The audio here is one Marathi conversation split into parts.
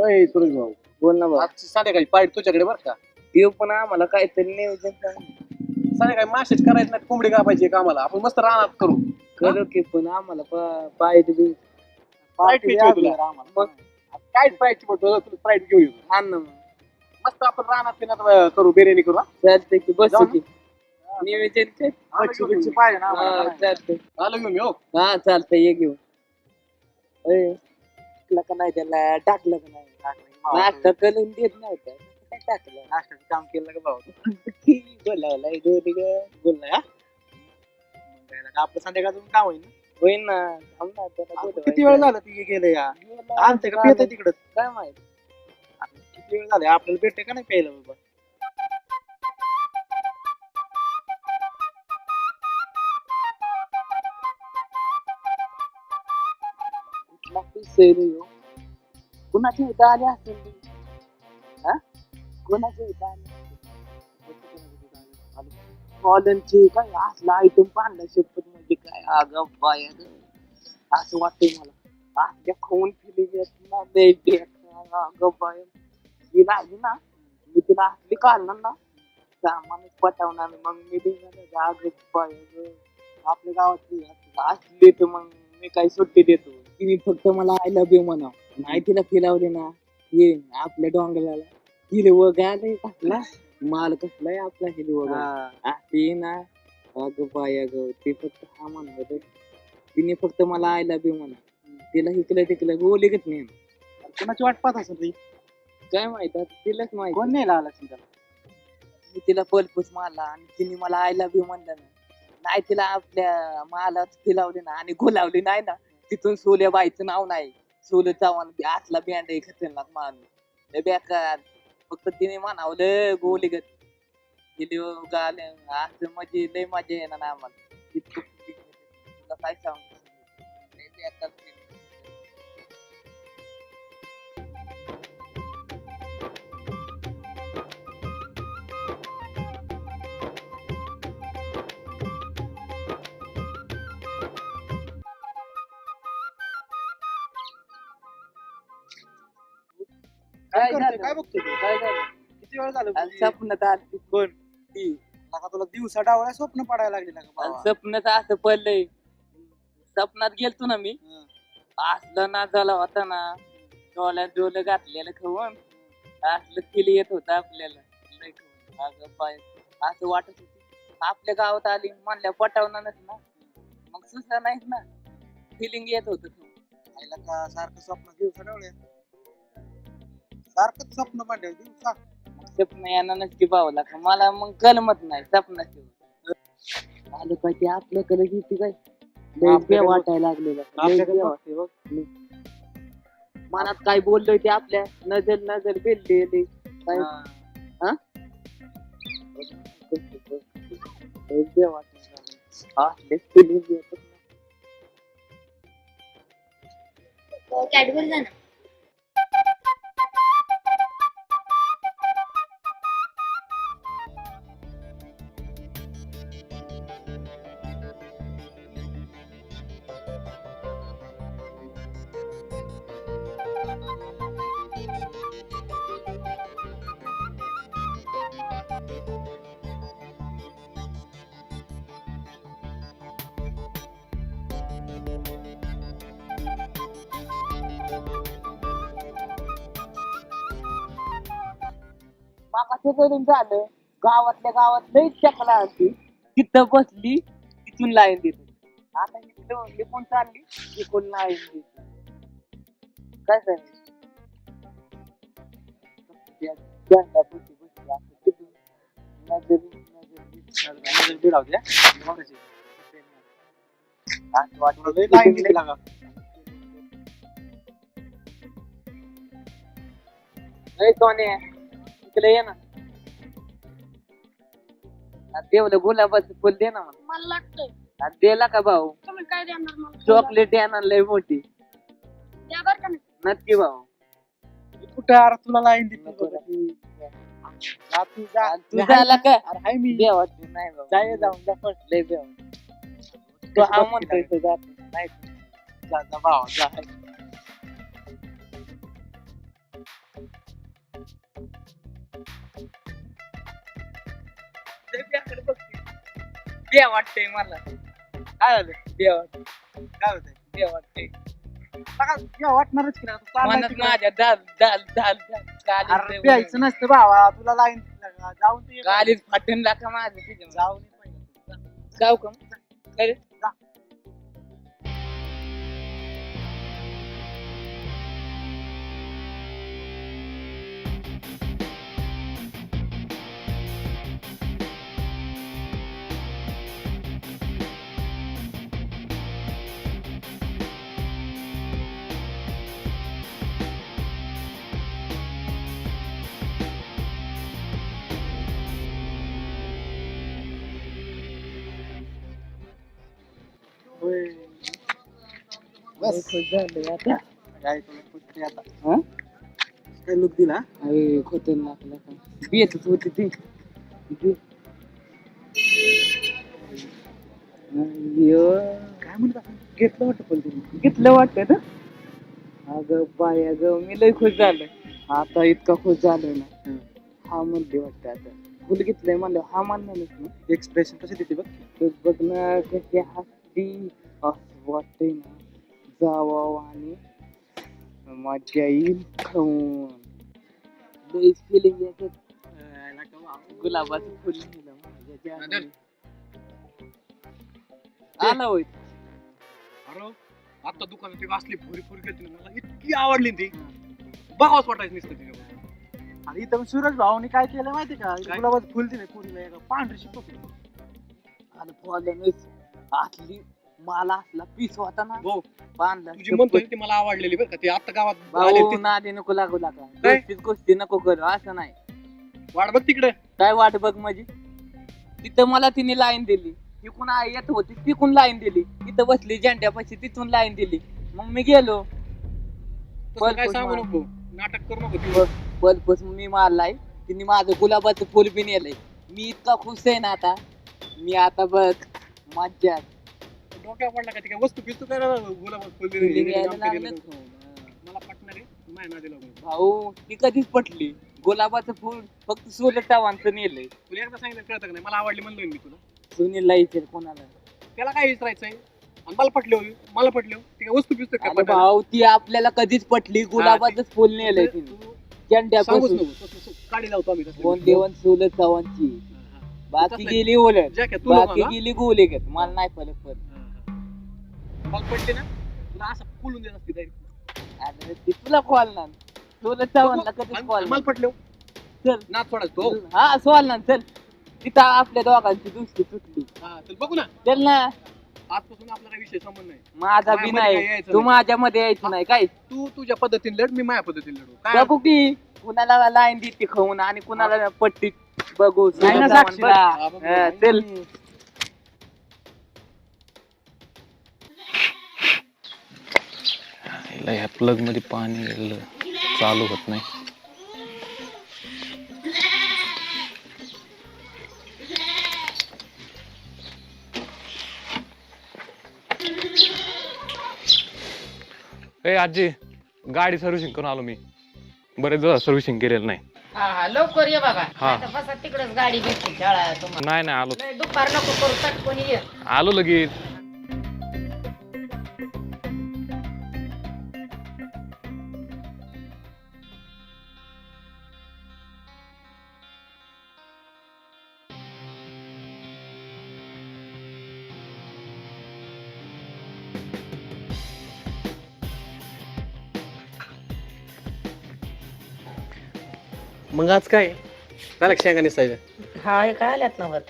अय सुरेश भाऊ, बोल ना भाऊ. आज संध्याकाळी पार्टी तुझ्याकडे बरं का. देव पण आम्हाला काहीतरी नियोजन सांग. संध्याकाळी मासेच करायचं नाही, कोंबडी कापायची कामाला. आपण मस्त रानात करू. करू की पण आम्हाला पाहिजे बी. Sprite प्यायची होती तुला. मग काय पाहिजे तुला स्प्राईट घेऊन येतो. आण ना मग. मस्त आपण रानात पिण्यात करू, बिर्याणी करू. चालतंय की बस जाऊ की नियोजन कर. मच्छी पाहिजे ना आम्हाला. हा, चालतंय. आलो घेऊन मी हो. हा चालतंय ये घेऊन. अय, टाकलं का नाही त्याला टाकलं का नाही नाश्ता करून देत नव्हता काय टाकलं नाश्त्याचं काम केलं का भाऊ? बोलावलाय दोन्ही बोललाय हा? मग याला का आपलं संध्याकाळचं काम होईल ना? होईन ना थांब ना त्याला बोलवायचं. किती वेळ झाला ती गेले या आणते का पित तिकडं काय माहिती किती वेळ झाला आपल्याला भेटते का नाही प्यायला बाबा कुठला पिसे रे ह्यो? कुणाची इथं आली असेल ती? हा कुणाची इथं आली कॉलनची काय असला आयटम पाहला शपथ म्हणजे काय अगं बाय असं वाटतंय मला असल्या खाऊन फिलिंग येत ना लय बेकार अगं बाय तिला आली ना मी तिला असली काढणार ना सामानच पटवणार मग मी तिला अगं बाय आपल्या गावातली असली तर मग मी काही सुट्टी देतो तिने फक्त मला आय लव्ह यू म्हणा नाही तिला फिरवले ना ये आपल्या डोंगराला हिरवं गाल कसला माल कसलाय आपला हिरवं ते ना अगं बाय अगं ते फक्त हा म्हणत तिने फक्त मला आय लव्ह यू म्हणा तिला इकडे तिकडे बोलत नाही कोणाची वाट पाहत असेल ती काय माहित तिलाच माहित कोण नाही लागला तिला मी तिला पलपूस मारला आणि तिने मला आय लव्ह यू म्हणलं नाही तिला आपल्या माला फिलावली ना आणि गुलावली नाही ना तिथून सोल्या बाईचं नाव नाही सोलं चव्हाण आतला बँड आहे खतरनाक माणूस बेकार फक्त तिने म्हणावलं गोली गत गेली गाले असं म्हणजे लय मजा येणार ना आम्हाला तुला काय सांगू काय करतोय काय बघतोय तू? काय झालं किती वेळ झालं स्वप्नात आली कोण ती तुला दिवसा डावळ्या स्वप्न पडायला लागली ना बाबा स्वप्नात असं पडलंय स्वप्नात गेलतो ना मी असलं ना झाला होता ना डोळ्यात डोलं घातलेलं खाऊन असलं केली येत होतं आपल्याला लय खाऊन अगं बाय असं वाटत होत आपल्या गावात आली म्हणल्या पटवणारच ना मग सुसा नाहीत ना फिलिंग येत होत आईला का सारखं स्वप्न दिवसा डावळ्या सारखंच स्वप्न पडलं दिवसा स्वप्न येणार नक्की पावला का मला मग कलमत नाही स्वप्नाशिवाय आलं काय ते आपल्याकडे किती काय लय बे वाटायला लागलेलं मनात काय बोललोय ते आपल्या नजर नजर भेटले काय हा बे वाटायला कॅडबरी जाणार मागाचं करून झालं गावातल्या गावात लई चकला आली तिथं बसली तिथून लाईन देत आता इथं लिपून चालली तिकडून लाईन देत काय सांगितलं सोने इकडे ये ना देवलं गुलाबाचं फुल दे ना मला लागतंय दिला का भाऊ तुम्ही काय देणार मला चॉकलेट येणार लय मोठी द्या बरं का नाही नक्की भाऊ कुठे यार तुला लाईन दिली तू झाला का अरे हाय मी देवाची नाही भाऊ जाय जाऊन जा पण लय देव तो हा म्हणतोय तो जात नाही जा जा भावा जा लय बेकार बघते. बे वाटतंय मला. काय झालं बे वाटतंय. काय होतंय बे वाटतंय. तुला वाटणारच की रे, आता चाललाय मनात तिकडं. माझ्या दाल दाल दाल दाल अरे कालीच प्यायचं नसतं भावा तुला लाईन जाऊन ते कालीच फाटून लाका माझं तिच्या जाऊन ये पहिलं. जाऊ का मग? अरे जा. होय. बस खुश झालं आता. काय तुला कुठे आता हा? काय लुक दिला अरे खतरनाक लाका. बेतच होती ती. ती. अय्यो. काय म्हणतात घेतलं वाटतं पण तुम्ही घेतलं वाटतं ना. अगं बाय अगं मी लय खुश झालं. आता इतका खुश झालोय ना. हा म्हणते वाटतं आता. फुल घेतलंय म्हणलं हा मानणारच ना. एक्सप्रेशन कसे देते बघ तर बघ ना कशी हसती. असं वाटतंय ना जावावं आणि मजा येईल खाऊन. लई फिलिंग येतात. गुलाबाचं फुल नेलं माझ्या जागेवर. आला होय. अरे आता दुकानात एक असली भुरी फुरी घेतली ना, मला इतकी आवडली ती बघावंच वाटायचं नुसतं तिच्यावर. आणि इथं सूरज भाऊनी काय केलं माहिती का गुलाबाचं फुल दिले पुरीला एका पांढरी शिपक आणि फॉलोनेस असली मला असला पीस होता ना भाऊ बांधला तुझी म्हणतोय ती मला आवडलेली बरं का ती आता गावात आली भाऊ ती नादी नको लागू लागा. काय? गोष्टीत गोष्टी नको करू असं नाही. वाट बघ तिकडे काय वाट बघ म्हणजे तिथं मला तिने लाईन दिली. तिकून येत होती तिकून लाईन दिली. तिथं बसली झेंड्यापाशी तिथून लाईन दिली. मग मी गेलो. तसं काय सांगू नको नाटक करू नको बल्बच मी मारलाय. तिने माझं गुलाबाचं फुल बी नेलंय. मी इतका खुश आहे ना आता. मी आता बघ मज्जा डोक्यावर पडला का ती काय वस्तू पिस्तू काय गुलाबाचं फुल फिलिंग यायला दिली लागलं. मला पटणार आहे माय नादी लागून भाऊ ती कधीच पटली. गुलाबाचं फुल फक्त सोलर टावांचं नेलंय. तुला एकदा सांगितलं कळतं का नाही मला आवडली म्हणलोय मी तुला सुनीलला इथे कोणाला त्याला काय विचारायचंय आणि मला पटले मला पटले ती काय वस्तू पिस्तू काय अरे पटायला? भाऊ ती आपल्याला कधीच पटली. गुलाबाचं फुल नेलंय तू- तिने तू सांगूच झेंड्यापासून. नको तसं काढी लावतो आम्ही तसलं. कोण देवन सोलर टावांची. हा, हा. बाकी तसलं- गेली उलट. जॅकेट तू नको बाकी ना? गेली गोले घेत मला नाही फरक पडत. हा, हा. मला पटते ना तुला असं फुलून देत असते direct. अरे ती तुला कॉल ना सोलर टावांना कधीच आणि- कॉल आणि मला पटले चल नाच सोडायचं तो हा सोल ना चल. तिथं आपल्या दोघांची दुसरी सुटली. हा चल बघू ना चल ना. आजपासून आपला काही विषय संबंध नाही माझा बी माझ्यामध्ये काही नाही. यायचं तू नाही. माझ्या मध्ये यायचं नाही काय. तू तुझ्या पद्धतीने लढ मी माझ्या पद्धतीने लढू काय बघू की कुणाला लाईन देते खाऊन आणि कुणाला पट्टी बघू. नाही ना सोलर साक्षीला. टावांना. हा, बघू. हा, चल. ह्या प्लग मध्ये पाणी चालू होत नाही. ए आजी गाडी सर्व्हिसिंग करून आलो मी. बरेच दिवस सर्व्हिसिंग केलेलं नाही. हा लवकर ये बाबा. हा. आता बसा तिकडेच गाडी भेटते शाळा तुम्हाला. नाही आलो लय दुपार नको करू चटकून ये. आलो लगेच. मग आज काय काय शेंगा निसायचं हा हे काय आल्यात ना होत.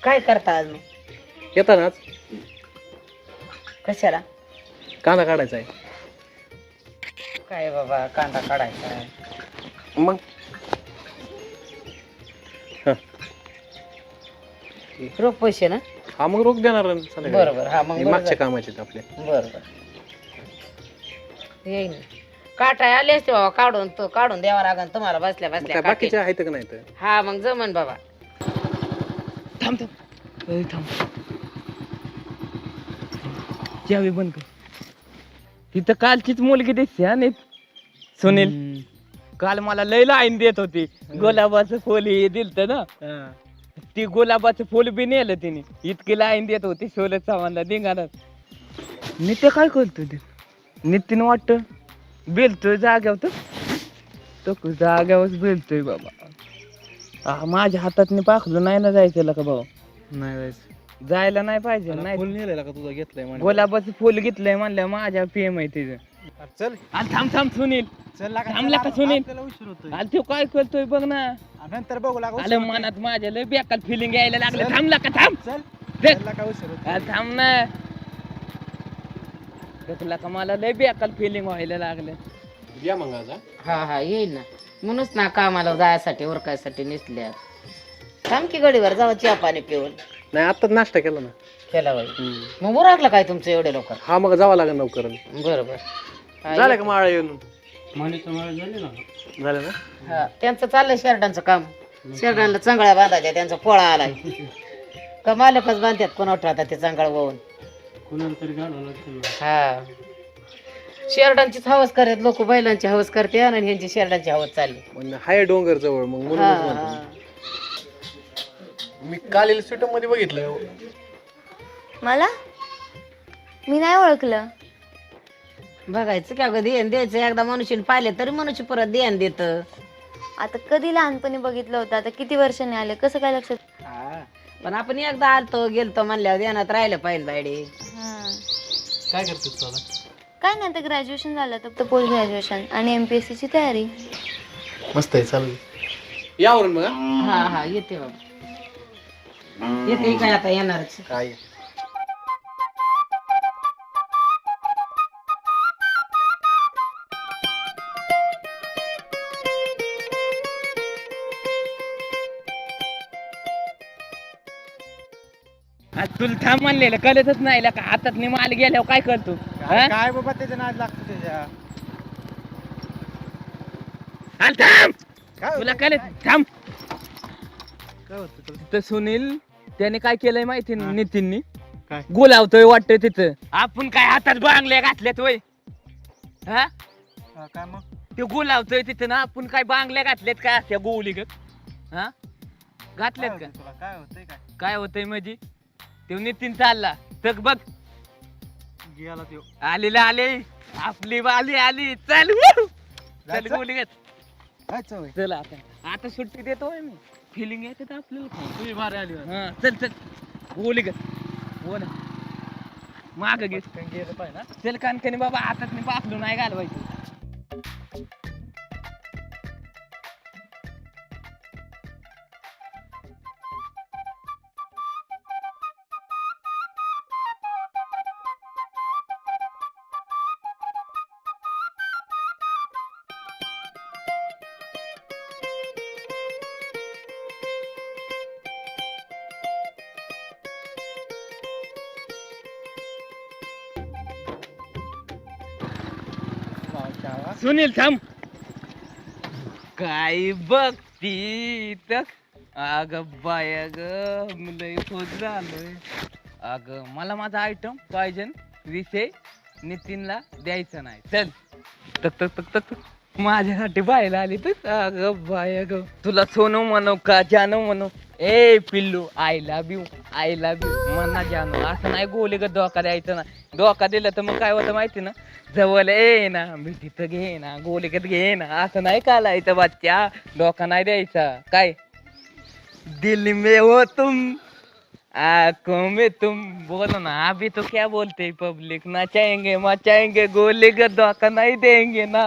काय करता आज मग येता ना आज कशाला. कांदा काढायचा आहे काय बाबा कांदा काढायचा आहे. मग रोख पैसे ना. हा मग रोख देणार ना संध्याकाळी. बरोबर हा मग हे बरं मागच्या झालं. कामाचे आहेत आपले बरोबर येईन. काटा आले असते बाबा काढून तो काढून द्यावा लागेल तुम्हाला बसल्या मग बसल्या काय काटे. बाकीचे आहेत का नाही तर हा मग जमन बाबा. थांब थांब. ए, थांब. चावी बंद कर. तिथं कालचीच मुलगी दिसते हा नीट. सुनील काल मला लय लाईन देत होती गुलाबाचं फुल हे दिलत ना ती गुलाबाचं फुल बी नेलं तिने इतकी लाईन देत होती शोले चव्हाणला धिंगाणात नित्य काय करतो ते नितीन वाटत बेलतोय जाग्यावर तो जाग्यावर बेलतोय बाबा माझ्या हातात पाखलं नाही ना जायचं का बाबा नाही जायचं जायला नाही पाहिजे नाही फुल नेलेला का तुझा घेतलाय म्हणे. गुलाबाचं फुल घेतलंय म्हणल्या माझ्या प्रेम आहे तिचं चल थांब सुनील चल थांबला का सुनील? आपल्याला उशीर होतोय आणि तो काय करतोय बघ ना नंतर बघू लागा आलं मनात माझ्या लय बेकार फिलिंग यायला लागलं थांबला का थांब चल दे. चल का उशीर होतोय. थांब ना देखला का मला लय बेकार फिलिंग व्हायला लागलं या मग आज हा हा येईल ना म्हणूनच ना कामाला जायसाठी उरकायसाठी निसल्या थांब की गडीवर जाऊ चहा पाणी पिऊन नाही आताच नाश्ता केला ना केला बाई मग उरकलं काय तुमचं एवढे लोक हा मग जावं लागेल लवकर बरोबर झालं का माळा येऊन झालं ना हा त्यांचं चाललंय शेरडांचं काम शेरडांना चांगळ्या बांधायच्या त्यांचा पोळा आलाय का मालकच बांधतात कोणावर आता ते चांगळ वाहून हा शेरडांचीच हवस करत लोक बैलांची हवस करते आणि ह्यांची शेरडांची हवस चालली म्हणजे हाय डोंगर जवळ मग म्हणूनच हा, म्हणतो. हा. मी काल स्वीट मध्ये बघितलं मला मी नाही ओळखलं. बघायचं का ग ध्यान द्यायचं एकदा मनुष्याने पाहिले तरी मनुष्य परत ध्यान देत आता कधी लहानपणी बघितलं होतं आता किती वर्षांनी आले कसं काय लक्षात. पण आपण एकदा आलतो गेलतो म्हणल्यावर ध्यानात राहिलं पाहिजे बायडे हा. काय करतोस दादा काय नाही आता ग्रॅज्युएशन झालं तर पोस्ट ग्रॅज्युएशन आणि MPSC ची तयारी. मस्त आहे चालेल यावरून मग हा हा येते बाबा येते काय आता येणारच काय आज तुला थांब म्हणलेलं कळतच नाही का हातात माल गेल्यावर काय करतो हा? काय बाबा त्याच्या नाद लागतो त्याच्या आल थांब काय तुला होतं? कळत थांब काय होतं तुला? तर सुनील त्याने काय केलंय माहिती हा. नितीननी काय? गोलावतोय वाटतंय तिथं आपण काय हातात बांगल्या घातल्यात वय हा हा, काय मग ते गोलावतोय तिथं ना आपण काय बांगल्या घातल्यात काय अशा गोवली ग हा काय घातल्यात का होतं तुला काय होतंय काय काय होतंय म्हणजे ते नितीन चालला तर बघ गेला त्यो आलेला आले आपली बाली आली चल वू! चल जायचं? गोली घेत काय चव चल आता सुट्टी देतोय मी फिलिंग येते तर आपल्याला तुझी भारी आली हा चल चल गोली घेत हो ना माग घे गेलं पाहिजे ना चल कानकनी बाबा हातात मी पाकलो नाही घालवायचं सुनील थांब काय बघती अग बाय ग लय खुश झालोय अग मला माझा आयटम पाहिजे विषय नितीनला द्यायचा नाही चल तक तक तक तक तक. माझ्यासाठी बायला आली तर अग बाय ग तुला सोनू म्हणू का जानू म्हणू ए पिल्लू आय लव्ह यू म्हणा जानू असं नाही गोली ग धोका द्यायचा ना धोका दिला तर मग काय होतं माहिती ना जवळ ये ना मिठीत घे ना गोलीगत घे ना असं नाही कालायचं बच्चा धोका नाही द्यायचा काय दिल में हो तुम आंखों में तुम बोलो ना अभी तो क्या बोलते पब्लिक नचाएंगे मचाएंगे गोलीगत धोका नहीं देंगे ना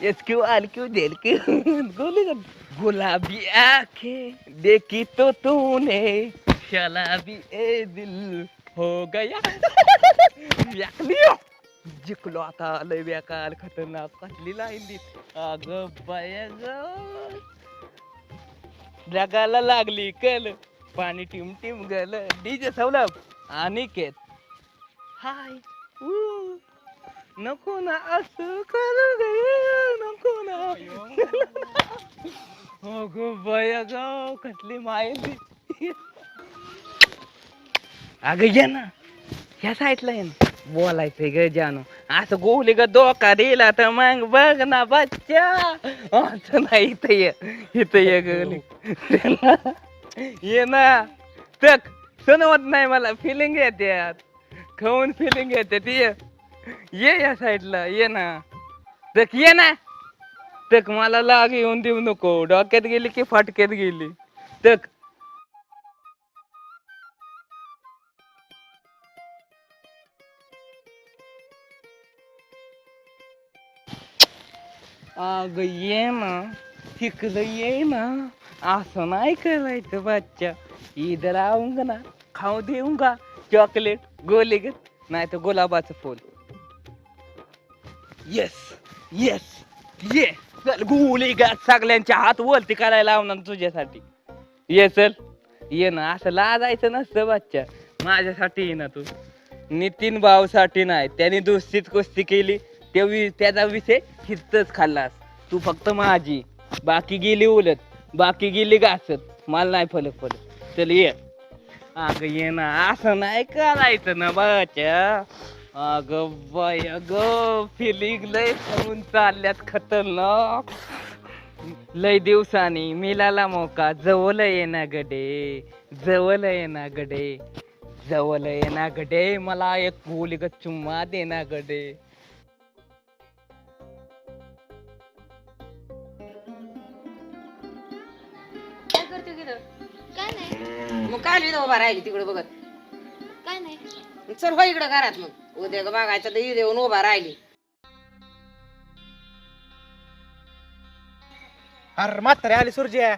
इसक्यू आल क्यों जेल क्यों गोलीगत गुलाबी आंखें देखी तो तूने शराबी ए दिल हो गया जिंकलो आता लय बेकार खतरनाक कसली लाईन देत अग बाय ग जगाला लागली कल पाणी टिम टिम गल डीजे सौलभ अनिकेत हाय नको ना असं करू ग नको ना हो ग बाय ग कसली माहिती अगं ये ना ह्या साईडला ये ना बोलायचंय ग जानू. असं गोली ग धोका दिला तर मग बघ ना बच्चा. असं नाही इथं ये गोली. ये ना तक सणवत नाही मला फिलिंग येते यात. खाऊन फिलिंग येते ती ये या साईडला ये ना. तक ये ना तक मला लाग येऊन देऊ नको. डोक्यात गेली की फाटक्यात गेली. तक अग ये ना तिकडं ये ना. असं नाही करायचं बच्चा. इधर आऊंगा ना खाऊ देऊंगा चॉकलेट गोलीगत नाही तर गुलाबाचं फूल. येस येस ये चल गोलीगत सगळ्यांच्या हात वरती करायला लावणार तुझ्यासाठी. ये चल ये ना. असं लाजायचं नसतं बच्चा. माझ्यासाठी ये ना तू. नितीन भाऊसाठी नाही. त्याने दुसरीच कुस्ती केली त्याचा विषय हितच खाल्लास. तू फक्त माझी. बाकी गेली उलट. बाकी गेली घासत. मला नाही फलक पडत. चल ये. अग ये ना. असं नाही करायचं ना बच्चा. अग बाय अग फिलिंग लय करून चालल्यात खतरनाक. लय दिवसांनी मिळाला मौका. जवळ ये ना गडे. जवळ ये ना गडे. जवळ ये ना गडे. मला एक गोलीगत चुम्मा दे ना गडे. काय करते तिथं? काय नाही मग काय लिहिलं उभा राहिली तिकडे बघत. काय नाही. चल हो इकडं घरात. मग उद्या बघायचं तर इथे येऊन उभा राहिली. अरे म्हातारे आली सुरज्या.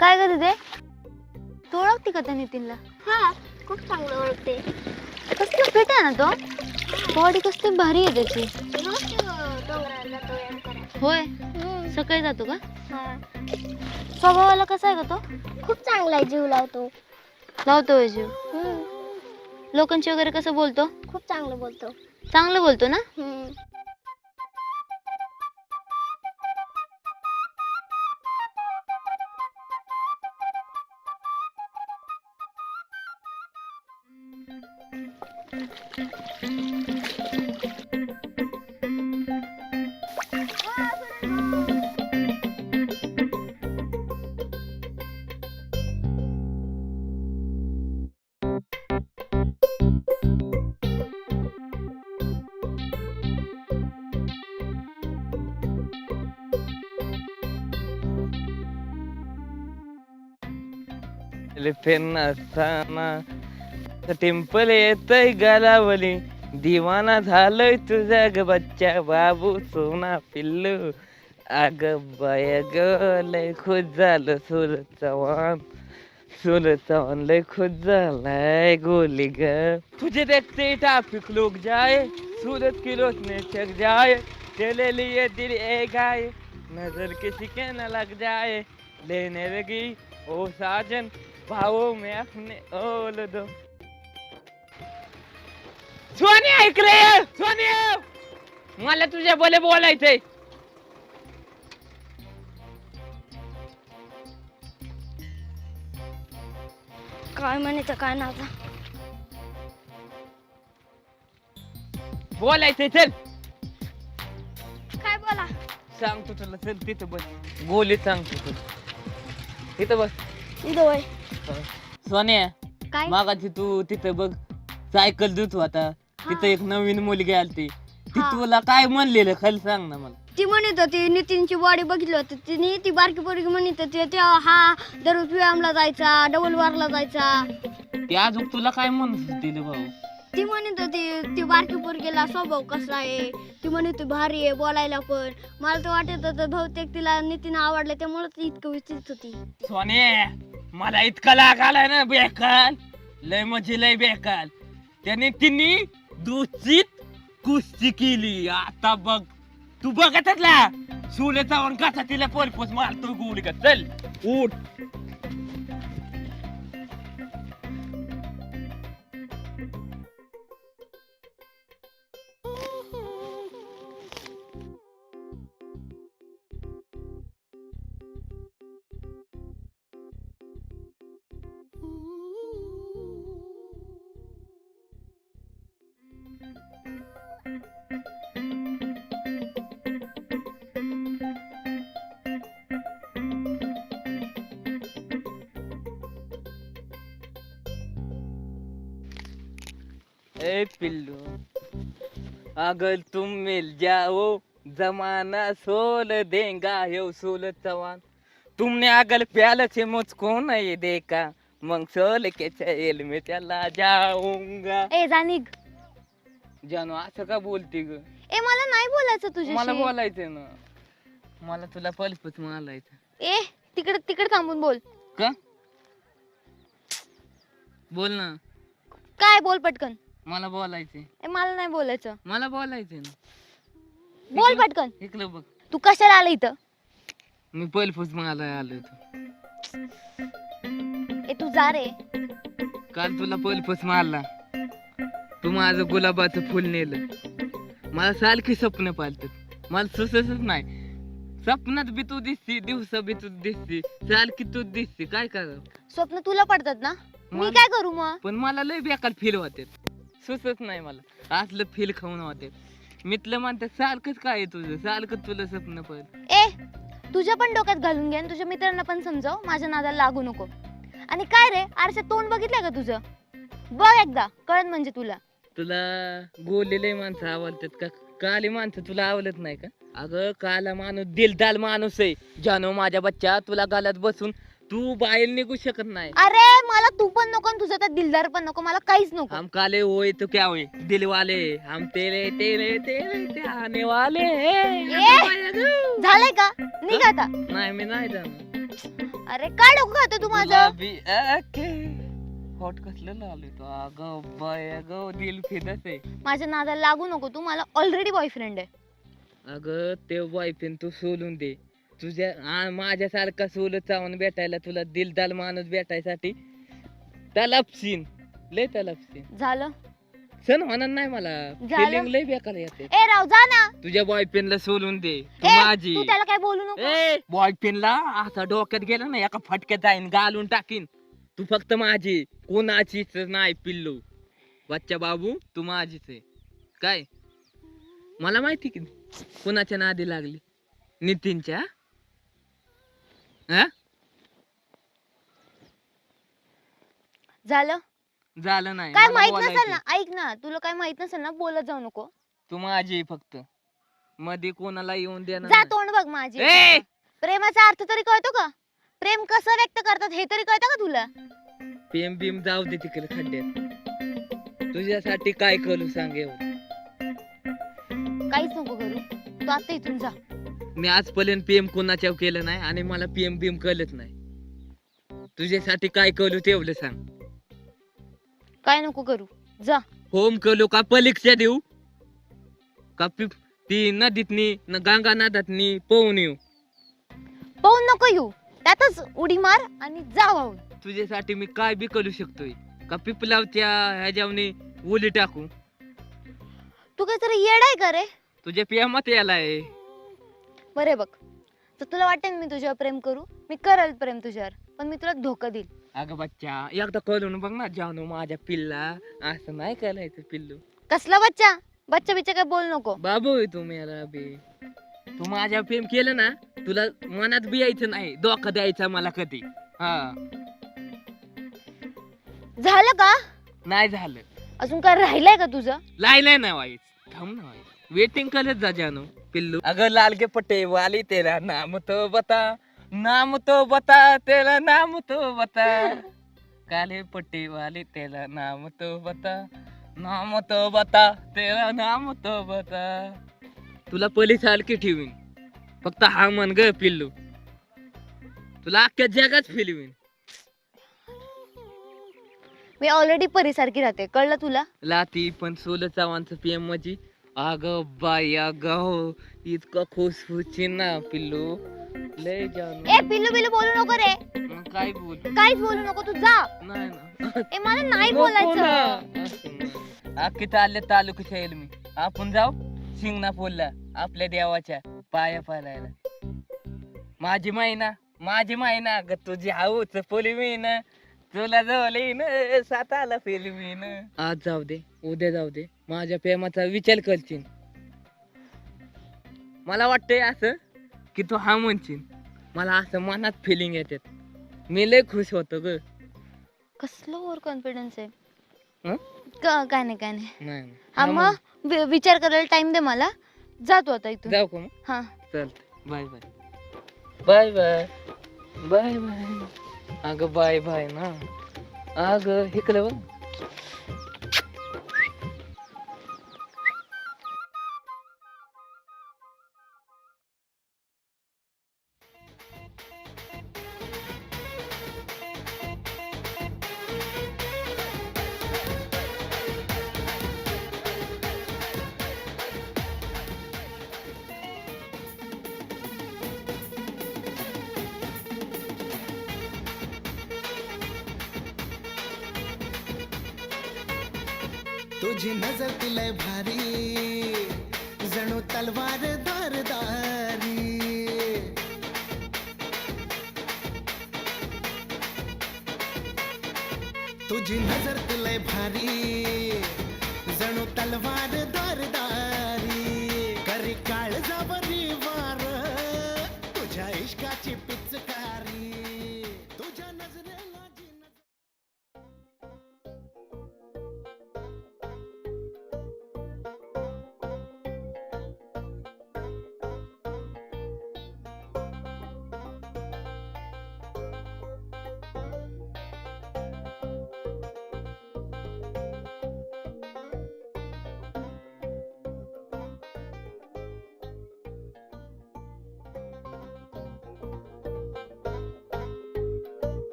काय करते ते? तू ओळखते का त्या नितीनला? हा खूप चांगलं ओळखते. कसलं फिट आहे ना तो. बॉडी कसली भारी आहे त्याची. रोज डोंगराला जातो व्यायाम करायला. होय. सकाळी जातो का? हा स्वभावाला कसा आहे का तो? खूप चांगला आहे. जीव लावतो. लावतो जीव. हम्म, लोकांशी वगैरे कसं बोलतो? खूप चांगलं बोलतो. चांगलं बोलतो ना. हम्म. फिरताना टेम्पल येतय गालावली. दिवाना झालंय तुझा ग बच्चा बाबू सोना पिल्लू. अग बाय ग लय खुश झालं सूरज चव्हाण. सूरज चव्हाण लय खुश झालाय गोली ग. तुझे देखते ट्रैफिक लोग जाए सूरज की रोशनी छक जाए. तेरे लिए दिल एक गाए नजर किसी के न लग जाए. लेने लगी ओ साजन भावों में अपने ओल दो. सोनिया इकडे ये. सोनिया मला तुझ्या बोले बोलायचंय. काय म्हणायचं काय नाव? बोलायचंय चल. काय बोला सांगतो तुला चल तिथं बस. गोलीत सांगतो तुला तिथं बस. इथं होय. सोन्या काय मागाची तू तिथं बघ सायकल देतो आता. तिथं एक नवीन मुलगी आलती ती हा. तुला काय म्हणलेलं खाली सांग ना मला. ती म्हणत होती नितीनची बॉडी बघितली होती तिने ती बारकी पोरगी म्हणत होती ते हा दररोज व्यायामला जायचा डबल वारला जायचा. ती अजून तुला काय म्हणत होती रे भाऊ. ती म्हणत होती ती बारकी पोरगीला स्वभाव कसा आहे ती म्हणत होती भारी आहे बोलायला पण. मला तर वाटत होतं बहुतेक तिला नितीन आवडलं त्यामुळे ती इतकं विचारत होती. सोने मला इतका लाग आलाय ना बेकार लय म्हणजे लय बेकार. त्याने तिने दूषित कुस्ती केली. आता बघ तू बघतच ला सुले जाऊन कसा तिला पोलपोस मारतो गोळी का. चल उठ. ए पिल्लू अगर तुम मिल जाओ जमाना सोल देगा यो सोल चवान. तुमने अगर प्याल से मुझको नहीं देखा मग सोल के चेल में चला जाऊंगा. ए जानिग. जानू असं का बोलती ग. ए मला नाही बोलायचं मला तुझ्याशी. बोलायचं ना. मला तुला पलपच मालायचं. ए तिकडे तिकडे थांबून बोल. का बोल ना. काय बोल पटकन. मला बोलायचंय. ए मला नाही बोलायचं. मला बोलायचंय ना. बोल पटकन. इकडं बघ तू कशाला आला इथं. मी पलपूस मला आलो होतो. ए तू जा रे. काल तुला पलपूस मारला. तू माझं गुलाबाचं फुल नेलं. मला सारखी स्वप्न पालतात. मला सुचतच नाही. स्वप्नात बी तू दिसती दिवसा बी तू दिसती सारखी तू दिसती. काय करावं. स्वप्न तुला पडतात ना. मी मला- काय करू मग. पण मला लय बेकार फील होते. सुचत नाही मला असलं फील खाऊन होते. मितलं म्हणतात सारखंच काय आहे तुझं सारखं तुला स्वप्न पड. ए तुझ्या पण डोक्यात घालून घे आणि तुझ्या मित्रांना पण समजाव माझ्या नादाला लागू नको. आणि काय रे आरशात तोंड बघितलंय का तुझं. बघ एकदा कळण म्हणजे तुला. तुला गोलेले माणसं आवडतात का. काली माणसं तुला आवडत नाही का. अगं काला माणूस दिलदार माणूस आहे. जानो माझ्या बच्चा तुला गालात बसून तू बाहेर निघू शकत नाही. अरे मला तू पण नको आणि तुझं तर दिलदार पण नको. मला काहीच नको. हम काले होय तो क्या होय दिल वाले हम तेरे तेरे तेरे ते आने वाले झालंय का निघ आता. नाही मी नाही जाणार. अरे काय डोकं खातो तू माझं. गुलाबी आखे हॉट कसलं लावले तो. अगं बाय अगं दिल फिरत आहे. माझ्या नादाला लागू नको तू. मला ऑलरेडी बॉयफ्रेंड आहे. अगं ते बॉयफ्रेंड तू सोडून दे. तुझ्या माझ्यासारखा सोलत चावून भेटायला तुला दिलदार माणूस भेटायसाठी तलपशीन लय तलपशीन. झालं. सण होणार नाही मला. झालं? फिलिंग लय बेकार येते. ए राव जा ना. तुझ्या बॉयफ्रेंडला सोडून दे. तू ए, माझी तू त्याला काय बोलू नको. बॉयफ्रेंडला असा डोक्यात गेला ना एका फटक्यात जाईन घालून टाकीन. तू फक्त माझी कोणाचीच नाही पिल्लू. बच्चा बाबू तू माझीच आहे. काय मला माहिती की कोणाच्या नादी लागली. नितीनच्या. झालं. झालं नाही. काय मला माहित बोलायचंय. नसेल ना ऐक ना. तुला काय माहित नसेल ना बोलत जाऊ नको. तू माझी आहे फक्त. मध्ये कोणाला येऊन देणार जा नाही. तोंड बघ माझी. ए! प्रेमाचा अर्थ तरी कळतो का. प्रेम कसं व्यक्त करतात हे तरी कळतं का तुला. प्रेम बिम जाऊ दे तिकडे खड्ड्यात. तुझ्यासाठी काय करू सांग एवढं. काहीच नको करू. तू आता इथून जा. मी आजपर्यंत पीएम कोणाच्या केलं नाही आणि मला पीएम बीम कळत नाही. तुझ्यासाठी काय करू तेवढं सांग. काय नको करू. जा. होम करू का परीक्षा देऊ का ती नदीतनी गंगा नदातनी पोहून येऊ. पाहून नको येऊ. त्यातच उडी मार आणि जा वाहून. तुझ्यासाठी मी काय बी करू शकतोय. का पिपलावच्या ह्याच्यावनी उली टाकू. तू काहीतरी येडाय का रे. तुझ्या पियामात यालाय. बरे बघ तर तुला वाटेल मी तुझ्यावर प्रेम करू. मी करल प्रेम तुझ्यावर पण मी तुला धोका देईल. अगं बच्चा एकदा करून बघ ना. जानू माझ्या पिल्ला असं नाही करायचं पिल्लू. कसला बच्चा. बच्चा बिच्चा काय बोल नको. बाबू आहे तू मेरा बे. तू माझ्या प्रेम केलं ना, तुला मनात बी यायचं नाही, धोका द्यायचा मला कधी. हा झालं का? नाही झालं. अजून काय राहिलंय का तुझं? लायलाय ना वाईस, थांब ना वाईस, वेटिंग करत जा जानू पिल्लू. अगं लाल के पट्टे वाली तेरा नाम तो बता, नाम तो बता, तेरा नाम तो बता. काले पट्टे वाली तेरा नाम तो बता, नाम तो बता, तेरा नाम तो बता. तुला पोलीस सारखी ठेवीन, फक्त हा मन ग पिल्लू, तुला अख्ख्या जगात फिरवीन. मी ऑलरेडी परीसारखी राहते, कळलं तुला? लाती पण 16 चव्हाणचं पीएम माझी. अगं बाई अगं इतकं खुशखुशी ना पिल्लू, लय जानू. ए पिल्लू बिल्लू बोलू नको रे, मग काय बोल. काहीच बोलू नको, तू जा. नाही ना. ए मला नाही नको बोलायचं. ना. असं नाही. अख्खे चालले तालुक्याच्या येईल मी. आपण जाऊ शिंगणापूरला आपल्या देवाच्या पाया पालायला. माझी मायना ग तुझी हाऊच पोलवीन, तुला जवळीन साताला फिरवीन. आज जाऊ दे, उद्या जाऊ दे, माझ्या प्रेमाचा विचार करशील. मला वाटतंय असं की तू हा म्हणशील, मला असं मनात फिलिंग येतात. मी लय खुश होतो ग. कसलं ओव्हर कॉन्फिडन्स आहे. हं? काय नाही काय नाही. नाही हा मग विचार करायला टाइम दे मला. जातो आता इथून. जाऊ का मग? हा चालतंय. Bye bye bye bye bye bye. अगं बाय बाय ना. अगं इकडे बघ. तुझी नजर तुलय भारी, जणू तलवार धारदारी. तुझी नजर तुलय भारी, जणू तलवार धारदारी. करी काळजावरी वार, तुझ्या इश्काची पिचकारी. तुझ्या नजरेला जी नजर.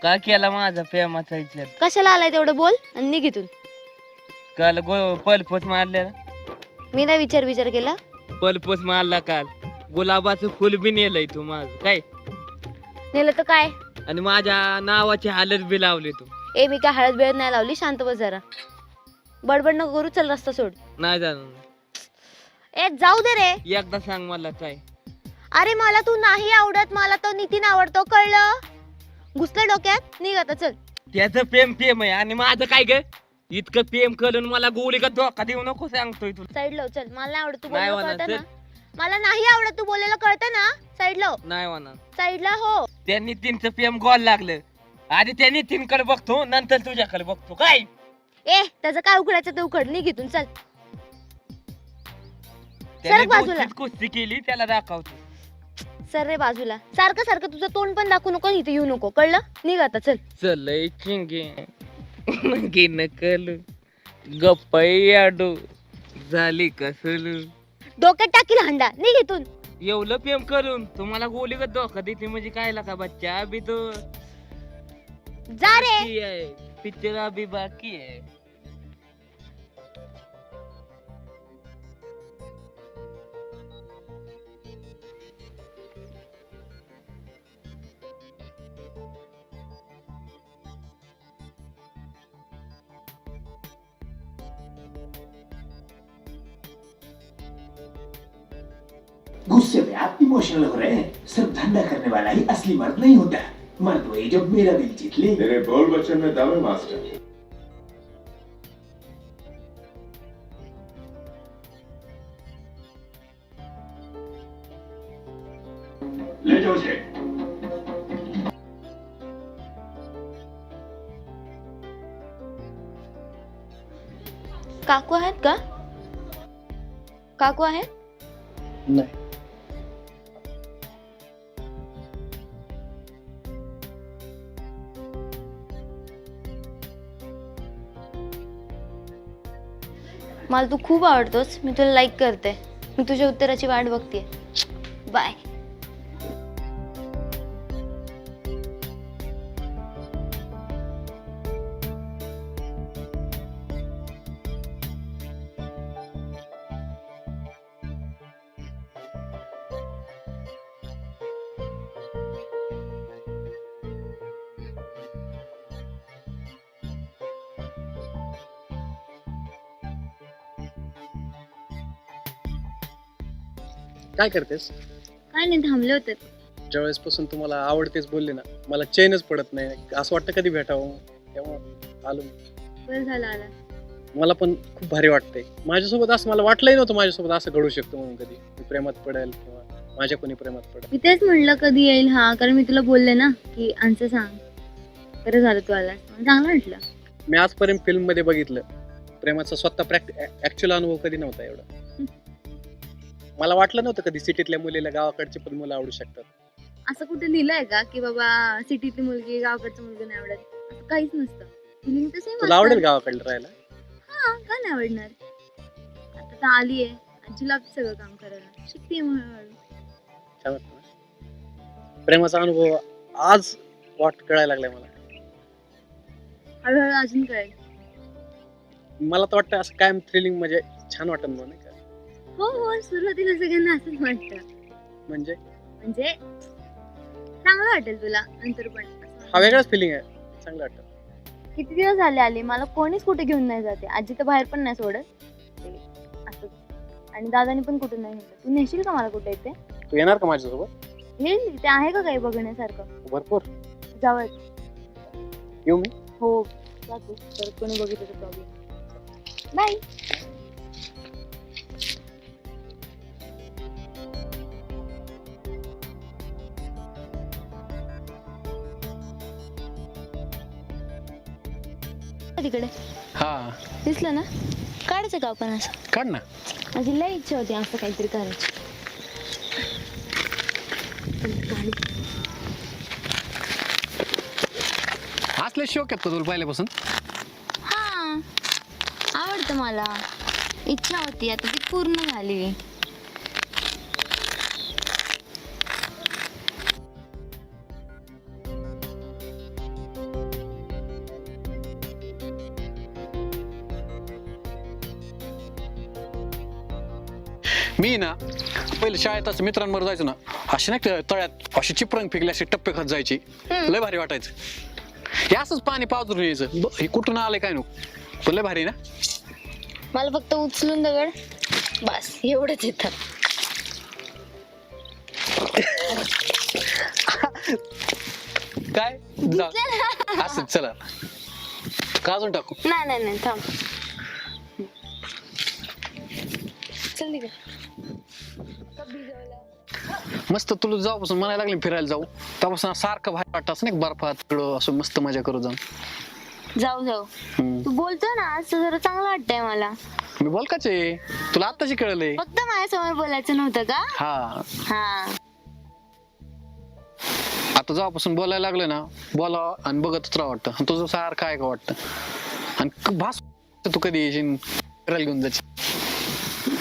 का केला माझा प्रेमाचा विचार? कशाला आलाय तेवढं बोल आणि निघ इथून. काल पलपोस मारलेला. मी नाही विचार केला. पलपोस मारला काल. गुलाबाचं फुल बी नेलंय तू माझं काय, नेलं तर काय. आणि माझ्या नावाची हालत बी लावली तू. ए मी काय हळद बेळद नाही लावली, शांत बस जरा. बडबड नको करू, चल रस्ता सोड. नाही जाणार. ए जाऊ दे रे. एकदा सांग मला काय. अरे मला तू नाही आवडत, मला तो नितीन आवडतो, कळलं? घुसलं डोक्यात, निघ आता चल. त्याचं प्रेम आहे आणि माझं काय ग? इतकं प्रेम करून मला गोळी का धोका देऊ नको सांगतोय तुला. साईड लाव चल, मला नाही आवडत तू नाही बोलणं होणार, कळतं ना. मला नाही आवडत, तू बोलायला कळतं ना? साईडला हो, नाही म्हणा साईडला हो. त्या नितीनचं प्रेम गोल लागलं. आधी त्या नितीनकडे बघतो, नंतर तुझ्याकडे बघतो. काय ए त्याचं काय उघडायचं ते उघड, निघ इथून चल. त्याने बाजूला. दोन कुस्ती केली, त्याला दाखवतो. सर रे बाजूला. सारखं सारखं तुझं तोंड पण दाखवू नको, इथे येऊ नको, कळलं? निघ आता चल. चलय चिंगे नगे नकल गप्पाडू झाली कसलू. डोक्यात टाकील हंडा, निघ इथून. एवढं प्रेम करून तुम्हाला गोली का धोका देते म्हणजे काय लागा बच्चा. अभी तो जा रे. बाकी आहे, पिक्चर अभी बाकी आहे. गुस्से में आप इमोशनल हो रहे हैं। सिर्फ धंधा करने वाला ही असली मर्द नहीं होता। मर्द वही जब मेरा दिल जीत ले। मेरे बोल बच्चन में दम है मास्टर। ले जाओ उसे। काकू आहेत का? काकू आहेत? नाही. मला तू खूप आवडतोस, मी तुला लाईक करते. मी तुझ्या उत्तराची वाट बघते. बाय. काय करतेस? काय नाही, थांबले होते. ज्यावेळेस पासून तुम्हाला आवडतेच बोलले ना, मला चैनच पडत नाही. असं वाटतं कधी भेटावं, तेव्हा आलो. बरं झालं आला. मला पण खूप भारी वाटतंय. माझ्यासोबत असं मला वाटलंही नव्हतं माझ्यासोबत असं घडू शकतं म्हणून. कधी मी प्रेमात पडेल किंवा माझ्या कोणी प्रेमात पडेल. मी तेच म्हणलं कधी येईल हा, कारण मी तुला बोलले ना की आमचं सांग. बरं झालं तू आला, चांगलं म्हटलं. मी आजपर्यंत फिल्म मध्ये बघितलं, प्रेमाचा स्वतः ऍक्च्युअल अनुभव कधी नव्हता एवढा. मला वाटलं नव्हतं कधी सिटीतल्या मुलीला गावाकडची पण मुलं आवडू शकतात. असं कुठे लिहिलंय का की बाबा सिटीतली मुलगी गावाकडचं मुलगी नाही आवडत? असं काहीच नसतं. फिलिंग तर सेम. तुला आवडेल गावाकडे राहायला? हा, का नाही आवडणार? आता तर आली आहे, आजीला लागतं सगळं काम करायला, शिकते हळूहळू. छान वाटतं ना? प्रेमाचा अनुभव आज कळायला लागलाय मला. हळूहळू अजून कळेल. मला तर वाटतं असं कायम थ्रिलिंग म्हणजे छान वाटत नाही का? हो हो, सुरुवातीला सगळ्यांना असंच वाटतं. म्हणजे म्हणजे चांगलं वाटेल तुला नंतर पण. हा वेगळाच फिलिंग आहे, चांगलं वाटतं. किती दिवस झाले आले, मला कोणीच कुठे घेऊन नाही जाते. आजी तर बाहेर पण नाही सोडत. ते असंच. आणि दादानी पण कुठे नाही नेलं. तू नेशील का मला कुठे येते? तू येणार का माझ्यासोबत? येईल. ते आहे का काही बघण्यासारखं? भरपूर. जावं. येऊ मी? हो जा तू, तर कोणी बघितलं तर प्रॉब्लेम. बाय. तिकडे हा दिसलं ना? काढायचं का आपण असं? काढ ना. माझी लई इच्छा होती असं काहीतरी करायची. असले शौक आहेत का तुला पहिल्यापासून? हा, आवडतं मला. इच्छा होती, आता ती पूर्ण झाली. मी ना पहिले शाळेत असं मित्रांबरोबर जायचो ना, अशी नाही का तळ्यात अशी चिपरंग फेकली, अशी टप्पे खात जायची. लय भारी वाटायचं. हे असंच पाणी पावरून यायचं. हे कुठून आलंय काय नको, पण लय भारी ना. मला फक्त उचलून दगड बस एवढंच येतं. काय असं चला काजून टाकू. नाही नाही नाही, थांब. चल निघ. मस्त तुला जाऊपासून म्हणायला लागले फिरायला जाऊ तेव्हापासून सारखं बाहेर वाटतं असं नाही बर्फात तिकडं असं मस्त मजा करू जाऊन. जाऊ हम्म. तू बोलतोय ना असं जरा चांगलं वाटतंय मला. मी बोल काचे तुला आत्ताशी कळलंय. फक्त माझ्यासमोर बोलायचं नव्हतं का? हा हा आता जेव्हापासून बोलायला लागलं ना बोला आणि बघतच राहा वाटतं आणि तुझं सारखं आहे का वाटतं आणि भास तू कधी येशील फिरायला घेऊन जायची.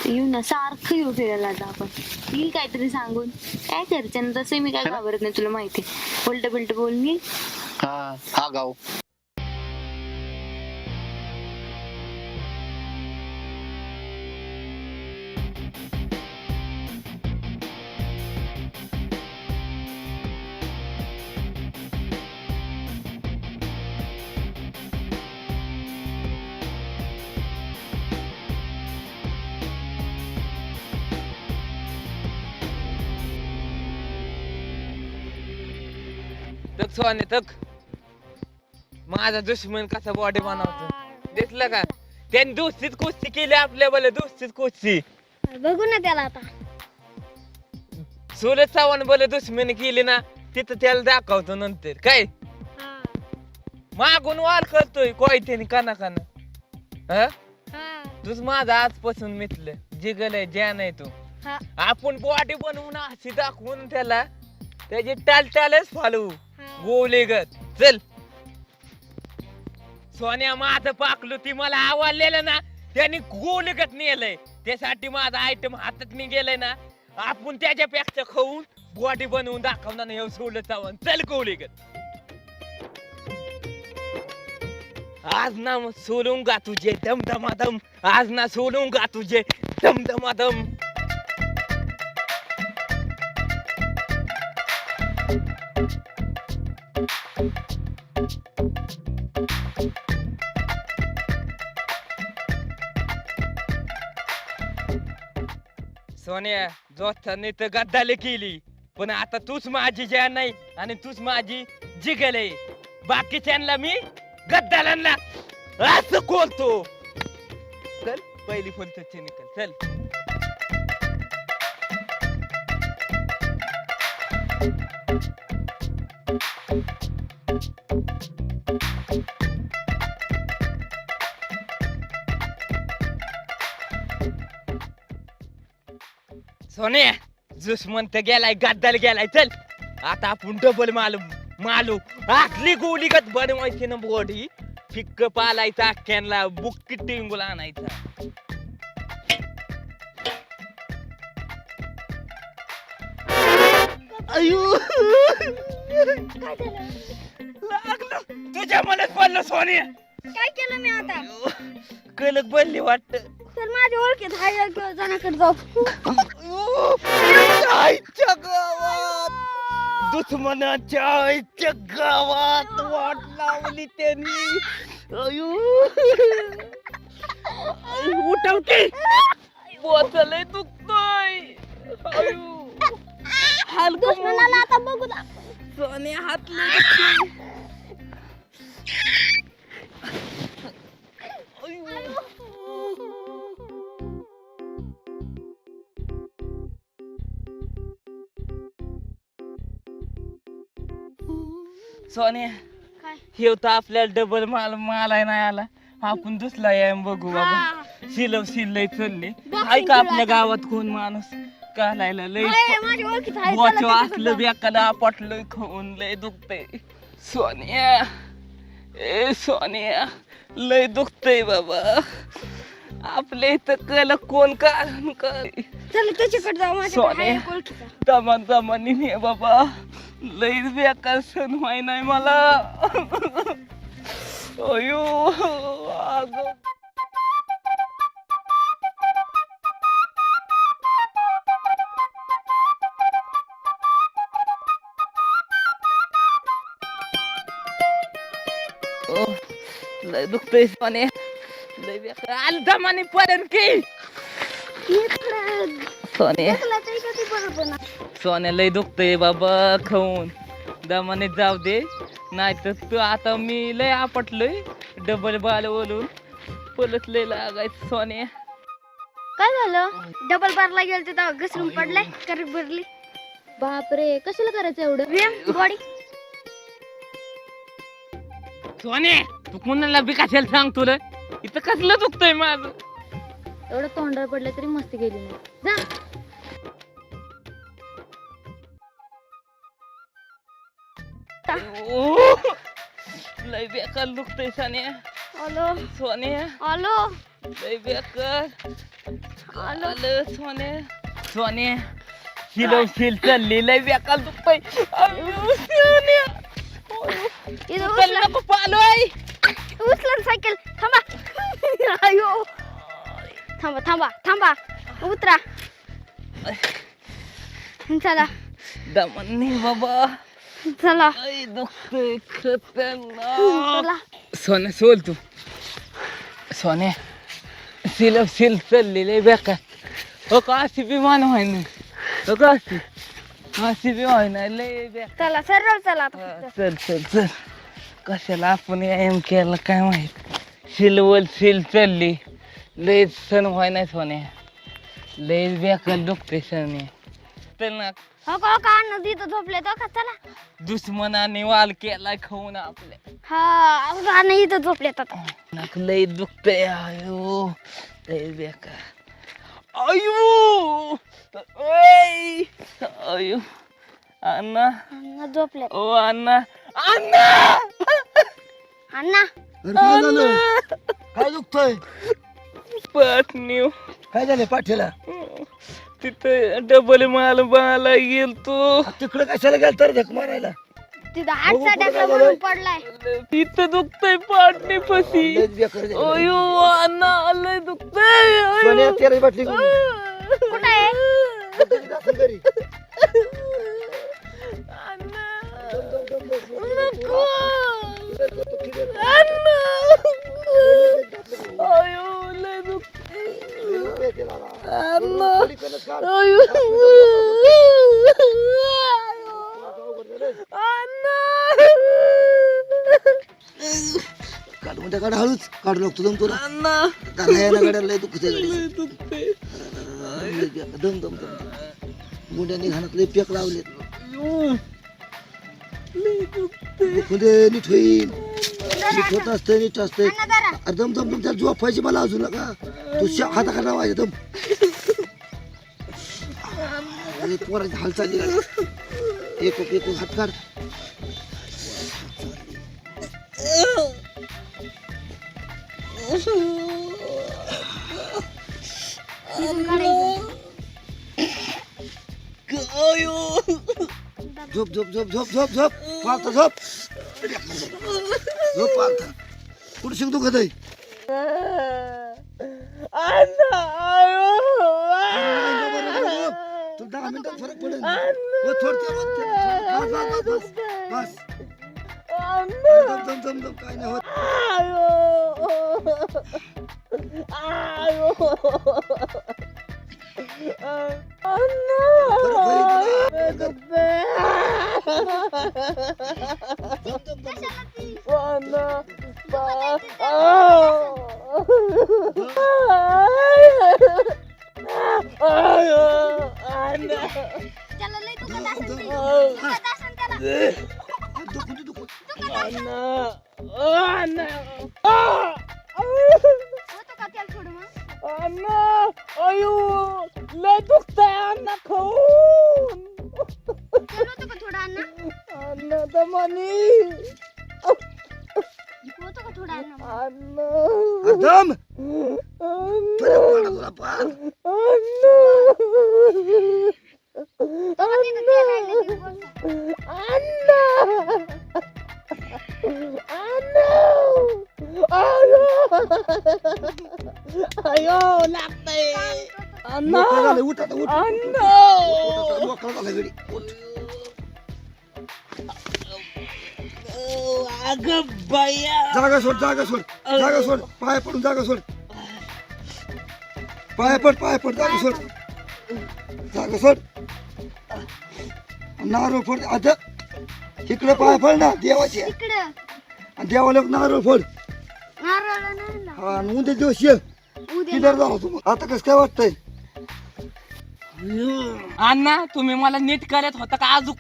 येऊ ना सारखं येऊ फिरायला आता आपण. येईल काहीतरी सांगून काय करते तसं मी काय घाबरत नाही तुला माहिती. उलट बिलट बोल मी. हा गाव तक सोने तक माझा दुश्मन कसा बॉडी बनवतो दिसलं का? त्यांनी दुसरीच कुस्ती केली आपल्या बोल दुसरीच कुस्ती. बघू ना त्याला आता. सूरज चव्हाण बोल दुश्मन केली ना तिथं त्याला दाखवतो नंतर काय मागून वाल करतोय कोयत्याने काना काना. तूच माझा आजपासून मिथलं जिगल ज्यान आहे तू. आपण बॉडी बनवून अशी दाखवून त्याला त्याची टालटालच फालू गोलेगत. चल सोन्या माझं पाकलो ती मला आवडलेलं ना त्यांनी गोलेगत नेलंय त्यासाठी माझा आयटम हातात मी गेलंय ना आपण त्याच्यापेक्षा खाऊन बॉडी बनवून दाखवणार नाही. सोडलं चावून चल गोलेगत. आज ना सोलूंगा तुझे दमदमादम आज ना सोलूंगा तुझे दमदमादम. सोन्या जोथाने तर गद्दाली केली पण आता तूच माझी जान नाही आणि तूच माझी जिगल आहे. बाकीच्यांना मी गद्दालांना असं कोलतो. चल पहिली फुलतची निकल चल. सोन्या दुश्मन तर गेलाय गद्दाल गेलाय. चल आता आपण डबल मालू आखली गोलीगत बनवायची ना बॉडी. फिक्क पालायचा अख्ख्यांना बुक्की टिंगूल आणायचा. अयो लागलं तुझ्या मनात पडलं सोन्या. काय केलं मी आता? कलक बनली वाटत. तर माझ्या ओळखीत हाय जणाकडे जाऊ. आईच्या गावात दुश्मनाच्या आईच्या गावात वाट लावली त्यांनी. अयो उठवते बोचलय दुखतोय. अयो दुश्मनाला आता बघू दा. सोन्या हातले सोन्या काय? हे तर आपल्याला डबल मालाय नाही आला. आपण दुसरा याम बघू बाबा. शिलय चालले ऐका आपल्या गावात कोण माणूस कालायला लय माझ्या ओळखीत हाय बोचो असलं बेकाला पटलोय खाऊन लय दुखतंय. सोन्या ए सोन्या लय दुखतंय बाबा. आपल्या इथं कल कोण कारण काय चल त्याच्याकडे जाऊ. माझ्याकडे हाय ओळखीचा. दमानी ने बाबा लय बेकार सण व्हाय नाही मला. अयो अगं लय दुखतंय सोने. लय बेकार आल दमाने पर्यंत की सोने. सोन्या लय दुखतंय बाबा खाऊन. दमाने जाऊ दे नाही तर तू आता मी लय आपटलोय डबल बाल बोलून पलट लय लागायचं सोन्या. काय झालं? डबल बारला गेलते तेव्हा घसरून पडलाय करक भरली बापरे, कशाला करायचं एवढं? व्यायाम बॉडी सोने तू कुणाला बी कशाला सांगतो रे इथं कसलं दुखतंय माझं एवढं तोंडावर पडलं तरी मस्ती गेली नाही. जा. लय बेकार दुखतंय सोन्या आलो सोन्या आलो लय बेकार आलो सोन्या सोन्या शिल चालली लय बेकार दुखतंय सोन्या इथं चल उचला नको पालोय उचला सायकल थांबा अयो थांबा थांबा थांबा उतरा चला दमन बाबा चला लय दुखतंय खतरनाक चला सोन्या सोल तू सोन्या सिल चालली लय बेकार हो का अशी विमान व्हाय ना हो का अशी व्हाय ना लय बेकार चला सरळ चला आता फक्त. चल चल चल कशाला आपण व्यायाम केला काय माहित सिल चालली लय सण व्हाय नाही सोन्या लय बेकार दुखते सोन्या तर ना हो का अन्न तिथं झोपले तो का चला दुश्मनाने वाल केला खाऊन आपल्या हा अन्न इथं झोपलेत आता नाक लय दुखतंय आयो लय बेकार आयो ओय आयो अण्णा अन्न झोपले ओ अण्णा अण्णा अण्णा काय झालं? काय दुखतंय? पाटणीव काय झालं पाठीला? तिथं डबल माल बाला गेलतो तिकडे कशाला गेल तर झक मारायला? तिथं हात टाकला म्हणून पडलाय तिथं दुखतंय पाटणी पशी अयो अण्णा लय दुखतंय सोन्या तेरा बाटली कुठं आहे नको अण्णा अयो लय दुखतंय अण्णा अयो काढ म्हणजे काढ हळूच काढू लागतो दम तुला अण्णा गाड्या गाड्याला लय दुखते लय दुखतंय दम दम दम मुंड्याने घाणात लय पेक लावले दुखून नीट होईल नीट होत असतं नीट असतंय अरे दम दम दम त्या झोपायची मला अजून नका तू हाताकडे लावायचं दम पोराची हालचाली एक एक हात काढ झोप झोप झोप झोप झोप झोप पालता झोप झोप पालता कुठे शिकतो का ताई तू 10 मिनिटात फरक पडेल बस बस दम दम दम काय नाही होत त्याला लय दुखत असेल ते. दुखत असेल त्याला. होतं का त्याला थोडं मग? लय दुखतंय अण्णा खाऊन त्याला होतं का थोडं अन्न? अण्णा दमानी होतं का थोडं अन्न? अण्णा दम फरक पडला तुला पार तेव्हा तिथं तेल राहिलं तिथं बोलता. अयो लागतंय मोकळं झालं, उठ आता उठ अण्णा मोकळं झालं गडी उठ अगं बाया जागा सोड जागा सोड जागा सोड पाय पडून जागा सोड पाय पड जागा सोड जागा सोड नारळ फोड आता इकडे पाय पड ना देवाची आहे. इकडं आणि देवाला एक नारळ फोड नारळ नाही ना. हा आणि उद्या दिवस ये दे किलर झाला तू आता कसं काय वाटतंय अण्णा तुम्ही मला नीट करत होता का अजून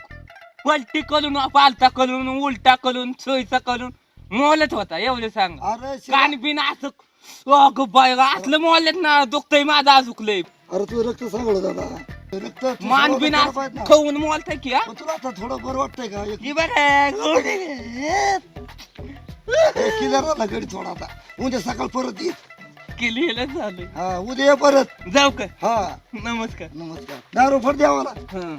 पलटी करून पालता करून उलटा करून सोयीचा करून मोलत होता एवढं सांग अरे कान बिन असं अगं बाय असलं मोलत ना दुखतय माझं अजुकलंय अरे तू रक्त सांगलं दादा रक्त तू मान सगळं बिन केलं असं पाहिजे ना. खाऊन मोलतय की हा? मग तुला आता थोडं बरं वाटतंय का ही बघ किलर झाला गडी थोडा आता उद्या सकाळ परत ये केलेलं झालं हा उद्या ये परत जाऊ का हा नमस्कार नमस्कार दारू फट द्या मला हं.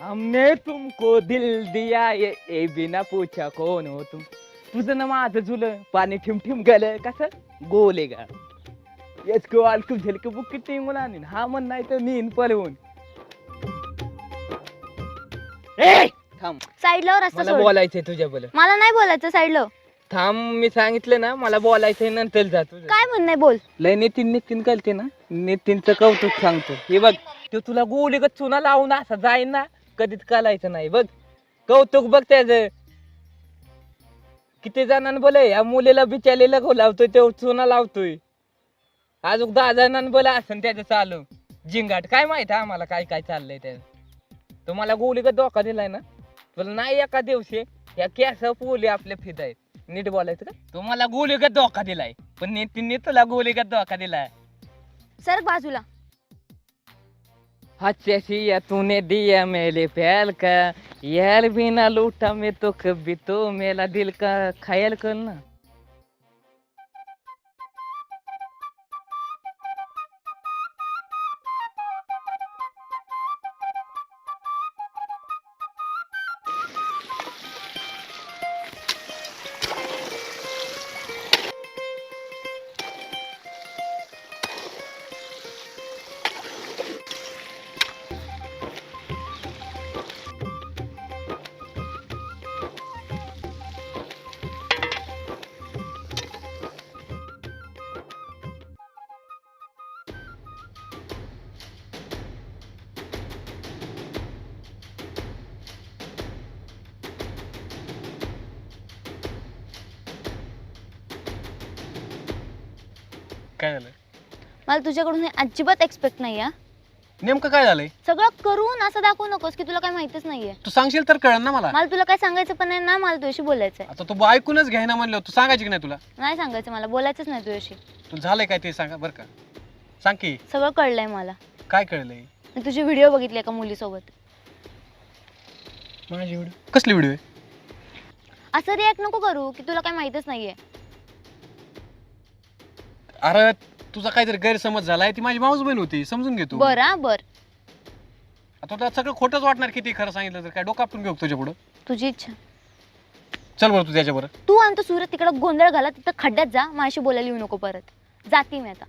हमने तुमको दिल दिया ये बिना पूछा कौन हो तुम तुझं ना माझं झुलं पाणी ठिम ठिम गेलं कसं गोले गा यसको अलकू झलक बुक किती मुलांनी हा म्हण नाही तर नीन पळवून ए थांब साईडला रस्ता मला सोड. बोलायचंय तुझ्या बोल मला नाही बोलायचं साईडला. थांब मी सांगितलं ना मला बोलायचंय नंतर जा तुझं काय म्हणणं आहे बोल. लय नितीन करते ना नितीनचं कौतुक सांगतो हे बघ तो तुला गोळी ग चुना लावून असा जाईन ना कधीच कालायचं नाही बघ कौतुक बघ त्याच किती जणांना बोले या मुलीला बिचारीला लावतोय तो चुना लावतोय अजून 10 जणांना बोला असं त्याचं चालू जिंगाट काय माहित आम्हाला काय काय चाललंय त्याचं तुम्हाला गोळीगत धोका दिलाय ना तुला नाही एका दिवशी या कॅस पोली आपल्या फिदा आहेत नीट बोलायचं का तुम्हाला गोळीगत धोका दिलाय पण नितीनने तुला गोळीगत धोका दिलाय सर बाजूला. हसिया तूने दिया मेरे प्यार का यार बिना लूटा मैं तो कभी तो मेरा दिल का ख्याल करना काय झालं मला तुझ्याकडून हे अजिबात एक्सपेक्ट नाही आहे. नेमकं काय झालंय सगळं करून असं दाखवू नकोस की तुला काय माहितीच नाहीये. तू सांगशील तर कळण ना मला मला तुला काय सांगायचं पण नाही ना. मला तुझ्याशी बोलायचंय. आता तू ऐकूनच घ्यायना म्हणलं तू सांगायची की नाही तुला नाही सांगायचं मला. बोलायचंच नाही तुझ्याशी. तू झालंय काय ते सांगा बरं का सांग की सगळं कळलंय मला. काय कळलंय मी तुझे व्हिडिओ बघितले एका मुलीसोबत. माझी व्हिडिओ कसली व्हिडिओ आहे असं रिॲक्ट नको करू की तुला काय माहितच नाहीये. अरे तुझा काहीतरी गैरसमज झालाय ती माझी माऊस बहीण होती समजून घे तू बरं हा बर. आता तुला सगळं खोटंच वाटणार किती खरं सांगितलं तर काय डोकं आपटून घेऊ तुझ्या पुढं तुझी इच्छा. चल बरं तू त्याच्यावर तू आणि तो सूरज तिकडे गोंधळ घाला तिथं खड्ड्यात जा. माझ्याशी बोलायला येऊ नको परत. जाती मी आता.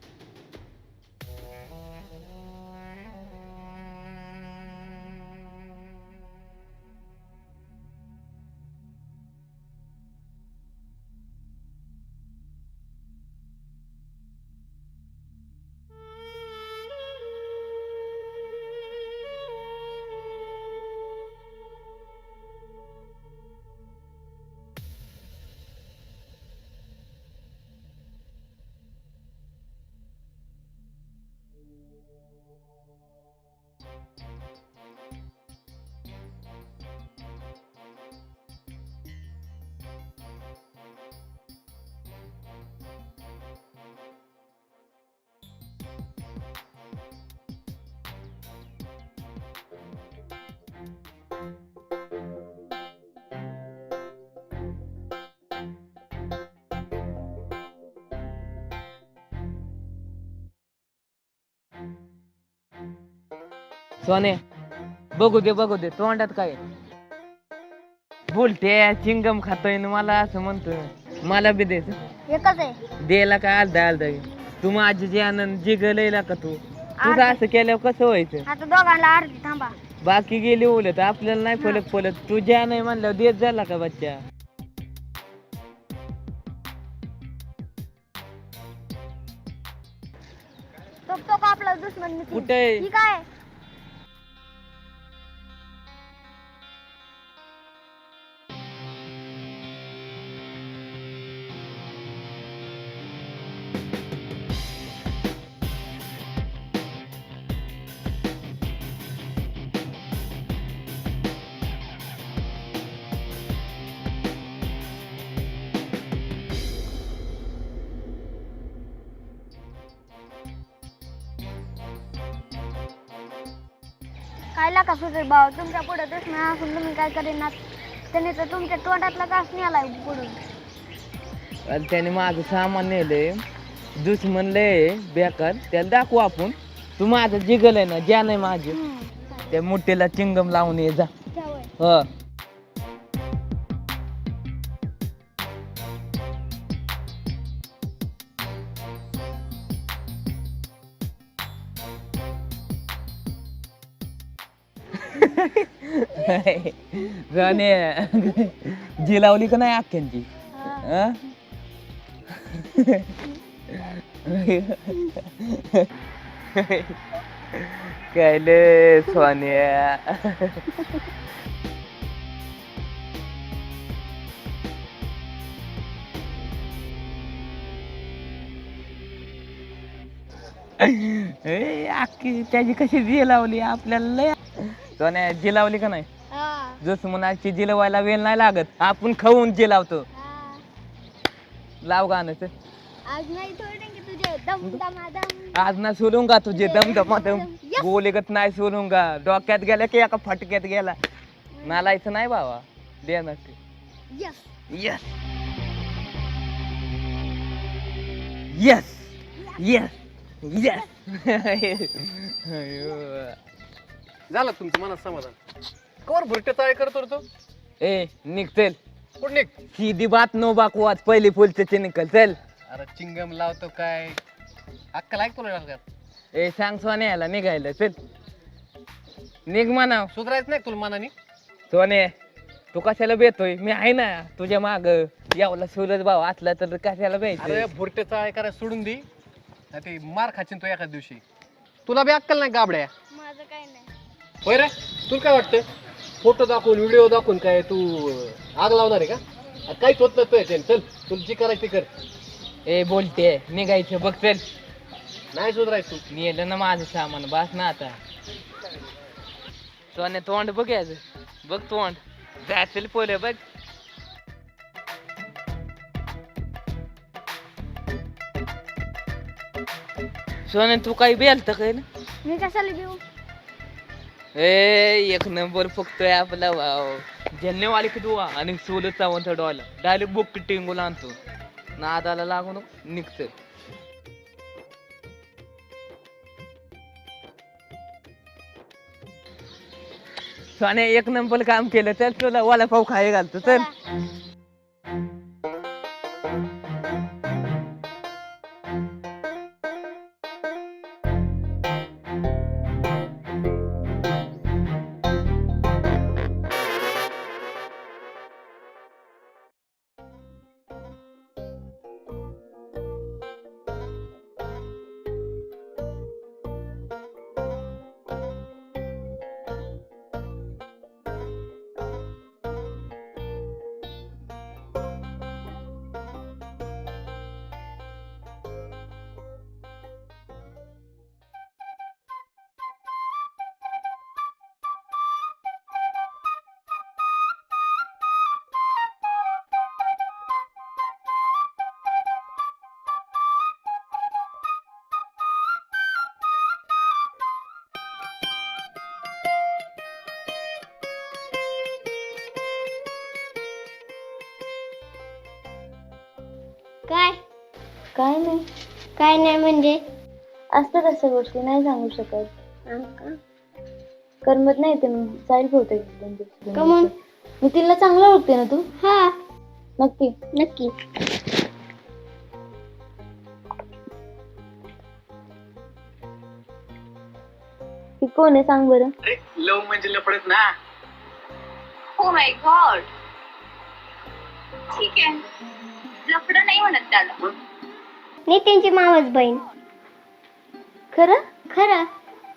सोने बघू दे तोंडात काय बोलते चिंगम खातोय न मला असं म्हणतोय मला बी द्यायचं एकच आहे. द्यायला काय अर्धा तू माझी जी आनंद जिगलेला का तू तुझं असं केल्यावर कसं व्हायचं? आता दोघांना अर्धी थांबा. बाकी गेली उलट आपल्याला नाही फलक पलत. तू ज्या नाही म्हणल्यावर देत झाला का बच्चा? तो का आपला दुश्मन नितीन? कुठे? ही काय? खायला का सुधीर भाऊ तुमच्या पुढे दुश्मन असून तुम्ही काय करेनात. त्याने तर तुमच्या तोंडातला घास नेलाय पुढून. आणि त्याने माझं सामान नेलंय. दुश्मन लय बेकार, त्याला दाखवू आपण. तू माझं जिगल आहे ना, ज्या नाही माझे त्या मुठीला चिंगम लावून ये जा. ह गाणे जी लावली का नाही अख्ख्यांची? हं? काय ले सोन्या. अख्खी त्याची कशी जी लावली आपल्याला लय. सोन्या जी लावली का नाही? जसं म्हणाची जिलवायला वेळ नाही लागत, आपण खाऊन जी लावतो. लाव गाणं ते. आज नाही सोडेंगे तुझे दम दमादम. आज ना सोलूंगा तुझे दम दमादम. गोलीगत नाही सोलूंगा. डोक्यात गेला की एका फटक्यात गेला. नालायचं नाही बाबा. देणार ते. Yes. Yes yes yes yes. झालं तुमचं मनात समाधान? कवर भुरटे चाळे करतो रे तो? ए निघतेल कुठं निघ? सीधी बात नो बाकवाद. पहिली फुलचे निकल चल. अरे चिंगम लावतो काय? अक्कल ऐक तुला का? ए सांग सोने याला निघायला चल. निघ म्हणाव. सुधारायचं नाही तुला मनाने? सोने तू कशाला बेतोय? मी आहे ना तुझ्या माग. यावला सूरज भाऊ असला तर कशाला अरे बेत? भुरटे चाळे करायला सोडून दे. नाही ते मार खाचीन तो एखाद्या दिवशी. तुला बी अक्कल नाही गाबड्या? माझं काय नाही. होय रे, तुला काय वाटतं? फोटो दाखवून व्हिडिओ दाखवून काय तू आग लावणार आहे का? काहीच होत नाही. चल तुला जी करायची कर. ए बोलते निघायचं बघ चल. नाही सुधारायचं तू. नेलं ना माझं सामान बस ना आता. सोने तोंड बघ याचं. बघ तोंड जातील पोले बघ. सोने तू काही बेलत काय ना? मी कशाला देऊ? ए एक नंबर फुकतोय आपला भाव. जन्नेवाली की दुआ आणि सोलत चावून डॉला डायरेक्ट बुक टिंगूला आणतो. नादाला लागून निघतोय. सोने एक नंबर काम केलं. चल तुला वाला पाव खाय घालतो चल. काय? काय नाही, काय नाही म्हणजे? असतं तशा गोष्टी नाही सांगू शकत. करमत नाही ते जाईल बहुतेक. कमून? मी तिला चांगलं ओळखते ना तू? हा नक्की? नक्की. कोण आहे सांग बरं. अरे लव म्हणजे लफडच ना. हो माय गॉड. ठीक आहे, लफडं नाही म्हणत त्याला. नितीनची मावस बहीण. खरं खरं.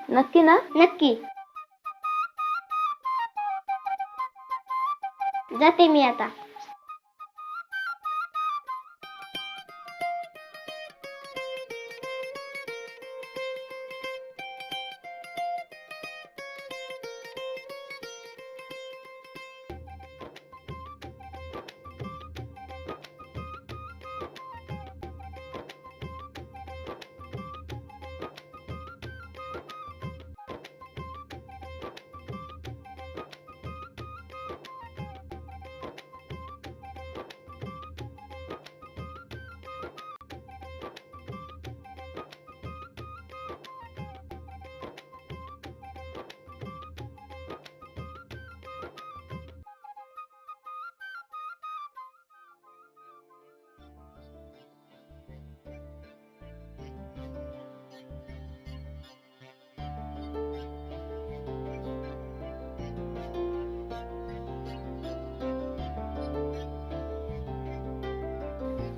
नक्की ना. नक्की. जाते मी आता.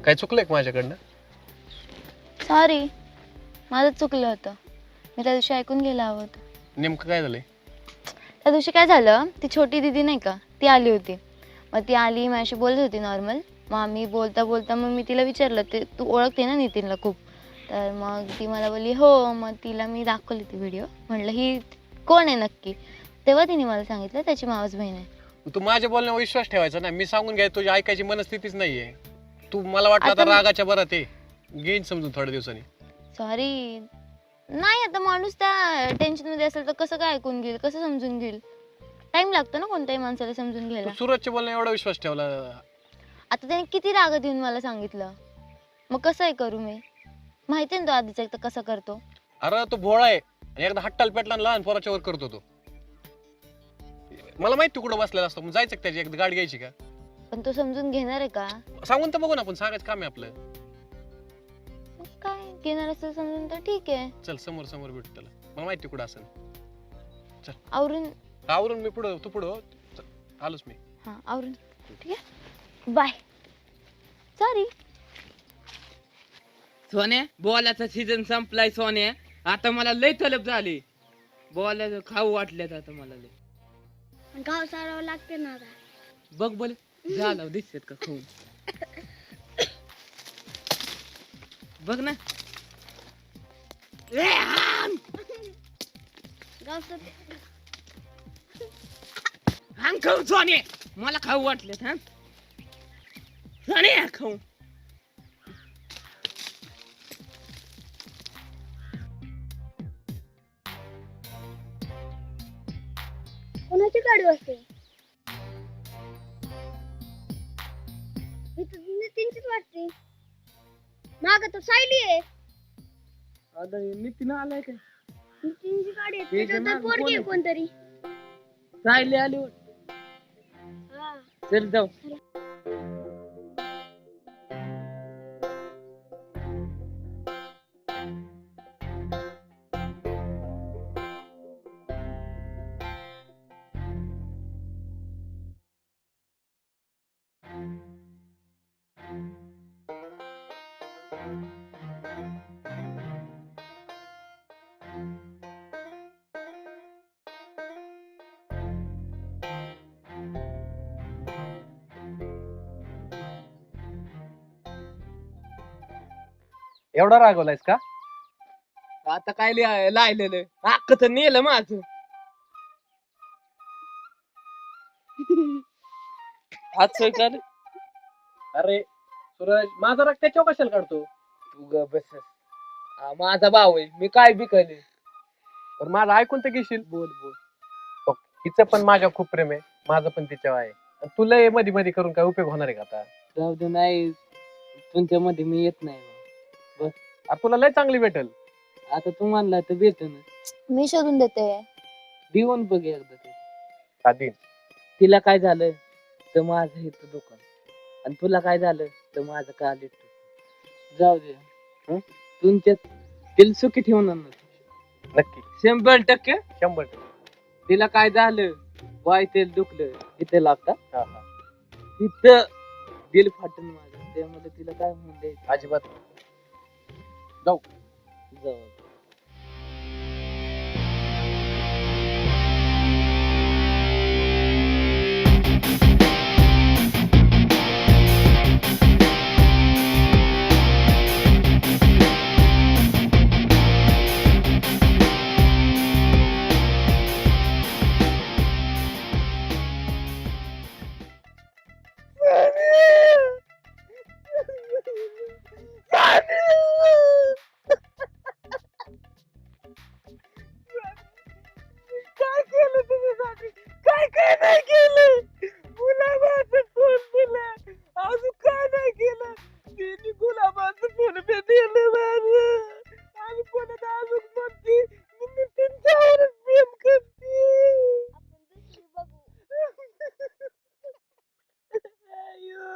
काय चुकलंय का माझ्याकडनं? सॉरी, माझं चुकलं होतं. मी त्या दिवशी ऐकून गेलं हवं होतं. नेमकं काय झालंय? त्या दिवशी काय झालं, ती छोटी दिदी नाही का, ती आली होती. मग ती आली, माझ्याशी बोलत होती नॉर्मल. मग आम्ही बोलता बोलता मग मी तिला विचारलं, ते तू ओळखते ना नितीनला खूप. तर मग ती मला बोलली हो. मग तिला मी दाखवली ती व्हिडिओ. म्हटलं ही कोण आहे नक्की. तेव्हा तिने मला सांगितलं त्याची मावस बहीण आहे. तू माझ्या बोलण्यावर विश्वास ठेवायचा ना. मी सांगून घ्याय तुझी ऐकायची मनस्थितीच नाहीये. तू मला वाटलं आता रागाच्या बरं ते घेईन समजून थोड्या दिवसांनी. सॉरी. नाही, आता माणूस त्या टेन्शन मध्ये असेल तर कसं काय ऐकून घेईल, कसं समजून घेईल. टाइम लागतो ना कोणत्याही माणसाला समजून घ्यायला. सूरजच्या बोलण्या एवढा विश्वास ठेवला. आता त्याने किती रागात येऊन मला सांगितलं, मग कसं आहे करू मी. माहिती ना तो आधीच एकदा कसं करतो. अरे तो भोळा आहे आणि एकदा हट्टाल पेटला लहान पोराच्या वर करतो तो. मला माहिती तू कुठं बसलेला असतो. मग जायचं का त्याची एकदा गाडी घ्यायची का? पण तो समजून घेणार आहे का. सांगून तर बघू ना आपण. सांगायचं काम आहे आपलं. मग काय घेणार असेल समजून तर ठीक आहे. चल समोर समोर भेटू त्याला. मला माहिती कुठं असेल. आवरून. आवरून मी पुढं तू पुढं. आलोच मी. हा आवरून. ठीक आहे, बाय. सॉरी. सोन्या, बॉलाचा सीझन संपलाय सोन्या. आता मला लय तलब झाली. बॉल खाऊ वाटल्यात आता मला लय. गाव सारावं लागते ना आता. बघ बोल झालं दिसत का खाऊन. बघ ना. गाव हां खाऊ सोने. मला खाऊ वाटलेत. हा सोने खाऊ. कोणाची गाडी असते. नितीनचीच वाटते. माग तर सायली आहे. आता नितीन आलाय का? नितीनची गाडी आहे. त्याच्यात तर पोरगी आहे कोणतरी. सायली आली वाटत. हा. चल जाऊ. एवढा रागवलायस का. आता काय लायलेलं अख्ख तर नेलं माझं. हात सोय कर. अरे सूरज, माझा राग त्याच्यावर कशाला काढतो. तू ग बस. माझा भाऊ आहे. मी काय बी करेन. पण माझं ऐकून तर घेशील. बोल बोल. तिचं पण माझ्या खूप प्रेम आहे. माझं पण तिच्यावर आहे. तुला हे मध्ये मध्ये करून काय उपयोग होणार आहे का आता. जाऊ दे. नाही तुमच्या मध्ये मी येत नाही. अरे तुला लय चांगली भेटेल. आता तू म्हणला तर भेट ना. मी शोधून देते. देऊन बघ एकदा ते. आधी तिला काय झालं तर माझं इथं दुकान. आणि तुला काय झालं तर माझं काल येतो. जाऊ दे. तुमच्यात तिला सुखी ठेवणार ना. नक्की 100% 100%. तिला काय झालं वाय तेल दुखलं इथे लागतात हा, हा. तिथं दिल फाटून माझं त्यामुळे तिला काय म्हणून द्यायचं अजिबात जाऊ काय केलं तुम्ही काय काय नाही केलं गुलाबाचं फुल दिलं अजून काय नाही केलं तिने गुलाबाचं फुल बी दिलं माझं आणि कोणाला अजून म्हणते मी नितीनच्यावरच प्रेम करते अय्यो,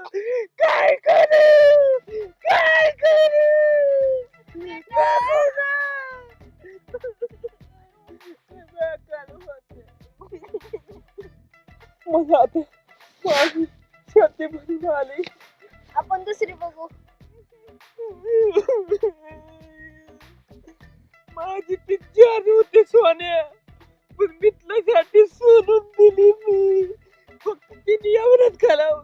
काय करू काय करू नको ना. मग आता माझी छाती भरून आली आपण दुसरी बघू. माझी ती जान होती सोन्या पण मित्रासाठी सोडून दिली मी फक्त तिने एवढंच करावं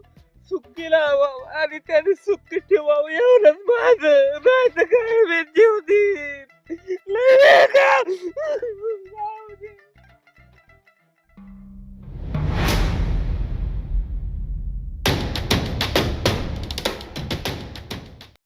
सुखी लावावं आणि त्याने सुखी ठेवावं एवढंच माझं नाही तर काय मी जीव देईन लय वेगळं.